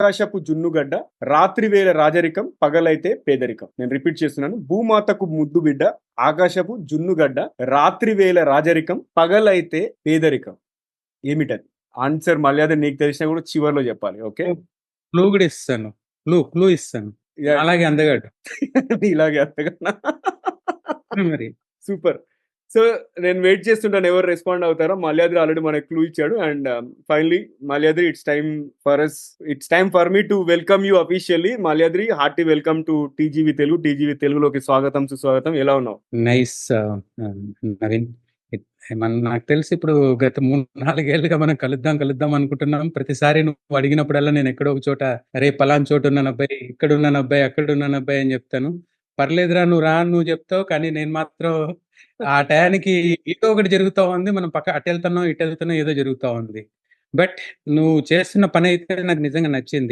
ఆకాశపు జున్నుగడ్డ, రాత్రివేళ రాజరికం, పగలైతే పేదరికం. నేను రిపీట్ చేస్తున్నాను. భూమాతకు ముద్దు బిడ్డ, ఆకాశపు జున్నుగడ్డ, రాత్రివేళ రాజరికం, పగలైతే పేదరికం. ఏమిటది? ఆన్సర్ మర్యాద నీకు తెలిసినా కూడా చివర్లో చెప్పాలి. ఓకే? క్లూ కూడా ఇస్తాను. క్లూ ఇస్తాను. Yeah. అలాగే అందగాడు. ఇలాగే అంతగా మరి సూపర్. సో నేను వెయిట్ చేస్తుంటాను ఎవరు రెస్పాండ్ అవుతారో. మల్యాద్రి ఆల్రెడీ మనకు క్లూ ఇచ్చాడు. And finally Malyadri, it's time for me to welcome you officially. Malyadri, hearty welcome to TGV Telugu. TGV తెలుగులోకి స్వాగతం, సుస్వాగతం. ఎలా ఉన్నావు? నైస్ నవీన్. నాకు తెలిసి ఇప్పుడు గత 3-4 ఏళ్ళుగా మనం కలుద్దాం అనుకుంటున్నాం. ప్రతిసారి నువ్వు అడిగినప్పుడల్లా నేను ఎక్కడో ఒక చోట అరే పలానా చోట ఉన్నాను అబ్బాయి, ఇక్కడ ఉన్నాను అబ్బాయి, అక్కడ ఉన్నాను అబ్బాయి అని చెప్తాను. పర్లేదురా నువ్వు రా నువ్వు చెప్తావు, కానీ నేను మాత్రం ఆ టయానికి ఏదో ఒకటి జరుగుతూ ఉంది. మనం అటు వెళ్తున్నాం ఇటు వెళ్తున్నాం, ఏదో జరుగుతూ ఉంది. బట్ నువ్వు చేస్తున్న పని అయితే నాకు నిజంగా నచ్చింది.